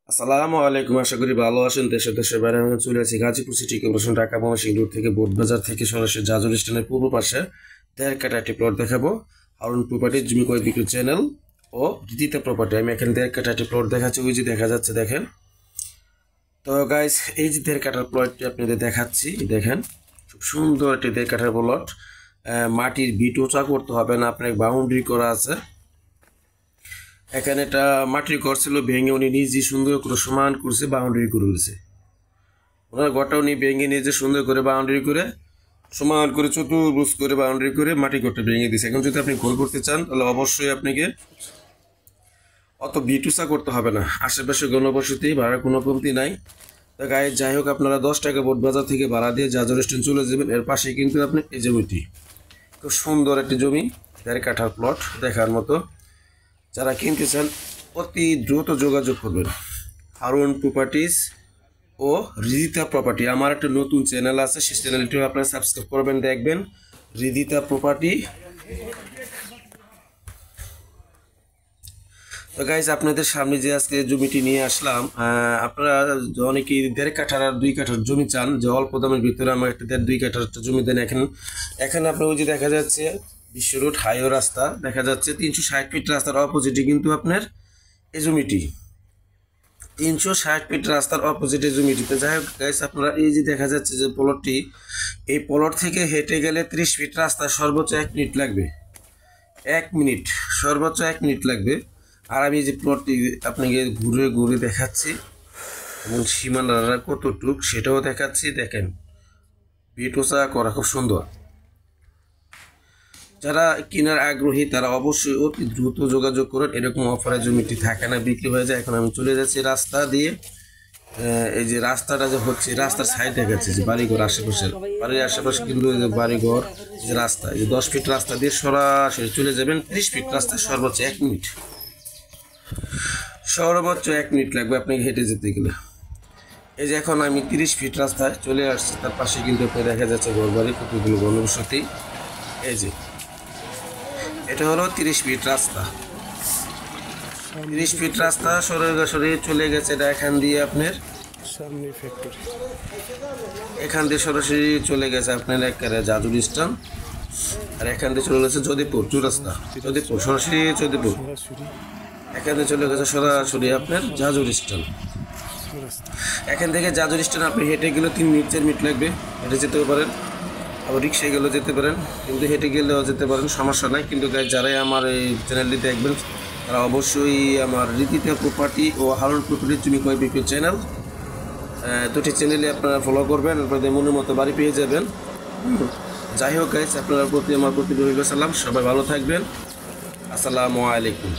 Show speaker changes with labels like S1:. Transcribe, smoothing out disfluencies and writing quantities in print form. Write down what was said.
S1: আসসালামু আলাইকুম। আশা করি ভালো আছেন। দেশে দেশের বাইরে আমি চলে আছি Gazipur city corporation Dhaka Mymensingh road থেকে বোটবাজার থেকে সরাসরি জাজুল স্ট্যান্ডের পূর্ব পাশে ১.৫ কাঠা একটি প্লট দেখাবো। হারুন প্রপার্টি জমি ক্রয় বিক্রি চ্যানেল ও দ্বিতীয় প্রপার্টি। আমি এখানে ১.৫ কাঠা একটি প্লট দেখাচ্ছি, ওই যে দেখা যাচ্ছে দেখেন। তো গাইস, এই যে ১.৫ কাঠার প্লটটি আপনাদের দেখাচ্ছি, দেখেন খুব সুন্দর একটি ১.৫ কাঠার প্লট। মাটির ভিট উঁচা করতে হবে না, আপনার বাউন্ডারি করা আছে। এখানে একটা মাটির ঘর ছিল, ভেঙে উনি নিজে সুন্দর করে সমান করছে, বাউন্ডারি করে দিয়েছে। ওনার ঘরটা উনি ভেঙে নিজে সুন্দর করে বাউন্ডারি করে সমান করে চতুর্ভুজ করে বাউন্ডারি করে মাটি ঘরটা ভেঙে দিয়েছে। এখন যদি আপনি ঘর করতে চান তাহলে অবশ্যই আপনাকে অত ভিটুসা করতে হবে না, আশেপাশে গণবসতি, ভাড়া কোনো কমতি নাই। তো গায়ে যাই হোক, আপনারা ১০ টাকা বোটবাজার থেকে ভাড়া দিয়ে জাজুল স্ট্যান্ড চলে যাবেন। এর পাশে কিন্তু আপনি এই জমিটি, খুব সুন্দর একটি জমি, ১.৫ কাঠার প্লট দেখার মতো। যারা কিনতে চান অতি দ্রুত যোগাযোগ করবেন। হারুন প্রপার্টিজ ও রিদিতা প্রপার্টি। আমার একটা নতুন চ্যানেল আছে, সেই চ্যানেলটিও আপনারা সাবস্ক্রাইব করবেন, দেখবেন রিদিতা প্রপার্টি। তো গাইজ, আপনাদের সামনে যে আজকে জমিটি নিয়ে আসলাম, আপনারা অনেকেই ১.৫ কাঠার আর ২ কাঠার জমি চান, যে অল্প দামের ভিতরে আমার একটা ১.৫-২ কাঠার একটা জমি দেন। এখানে আপনার ওই যে দেখা যাচ্ছে বিশ্ব রোড হাইওয়ে রাস্তা দেখা যাচ্ছে, ৩৬০ ফিট রাস্তার অপোজিটে কিন্তু আপনার এই জমিটি, ৩৬০ ফিট রাস্তার অপোজিটে জমিটিতে। যাই হোক গাইস, আপনারা এই যে দেখা যাচ্ছে যে প্লটটি, এই প্লট থেকে হেঁটে গেলে ৩০ ফিট রাস্তা, সর্বোচ্চ ১ মিনিট লাগবে। ১ মিনিট, সর্বোচ্চ ১ মিনিট লাগবে। আর আমি যে প্লটটি আপনাকে ঘুরে ঘুরে দেখাচ্ছি এবং সীমানারা কতটুক সেটাও দেখাচ্ছি। দেখেন ভিটোসা করা খুব সুন্দর। যারা কেনার আগ্রহী তারা অবশ্যই অতি দ্রুত যোগাযোগ করুন। এরকম অফারে জমিটি থাকে না, বিক্রি হয়ে যায়। এখন আমি চলে যাচ্ছি রাস্তা দিয়ে। এই যে রাস্তাটা যে হচ্ছে, রাস্তার সাইড দেখাচ্ছে যে বাড়িঘর আশেপাশে, বাড়ির আশেপাশে কিন্তু বাড়িঘর, যে রাস্তা, এই ১০ ফিট রাস্তা দিয়ে সরাসরি চলে যাবেন। ৩০ ফিট রাস্তা, সর্বোচ্চ ১ মিনিট, সর্বোচ্চ ১ মিনিট লাগবে আপনাকে হেঁটে যেতে গেলে। এই যে এখন আমি ৩০ ফিট রাস্তায় চলে আসছি, তার পাশে কিন্তু আপনি দেখা যাচ্ছে ঘর বাড়ি, কতগুলো গণবসতি। এই যে এটা হলো ৩০ ফিট রাস্তা, ৩০ ফিট রাস্তা সরাসরি চলে গেছে। এটা এখান দিয়ে আপনার সামনে ফ্যাক্টরি, এখান দিয়ে সরাসরি চলে গেছে আপনার একেবারে জাজুল স্ট্যান্ড। আর এখান দিয়ে চলে গেছে যদিপুর চৌরাস্তা, যদিপুর সরাসরি যদিপুর, এখান দিয়ে চলে গেছে সরাসরি আপনার জাজুল স্ট্যান্ড। এখান থেকে জাজুল স্ট্যান্ড আপনি হেঁটে গেলেও ৩ মিনিট ৪ মিনিট লাগবে, হেঁটে যেতেও পারেন, আবার রিক্সায় গেলেও যেতে পারেন, কিন্তু হেঁটে গেলেও যেতে পারেন, সমস্যা নাই। কিন্তু যারাই আমার এই চ্যানেলটি দেখবেন তারা অবশ্যই আমার রিদিতা প্রপার্টি ও হারুন প্রপার্টির জমি ক্রয় বিক্রি চ্যানেল, দুটি চ্যানেলে আপনারা ফলো করবেন, আপনাদের মনের মতো বাড়ি পেয়ে যাবেন। যাই হোক গাইস, আপনার প্রতি আমার প্রতি রইল সালাম। সবাই ভালো থাকবেন। আসসালামু আলাইকুম।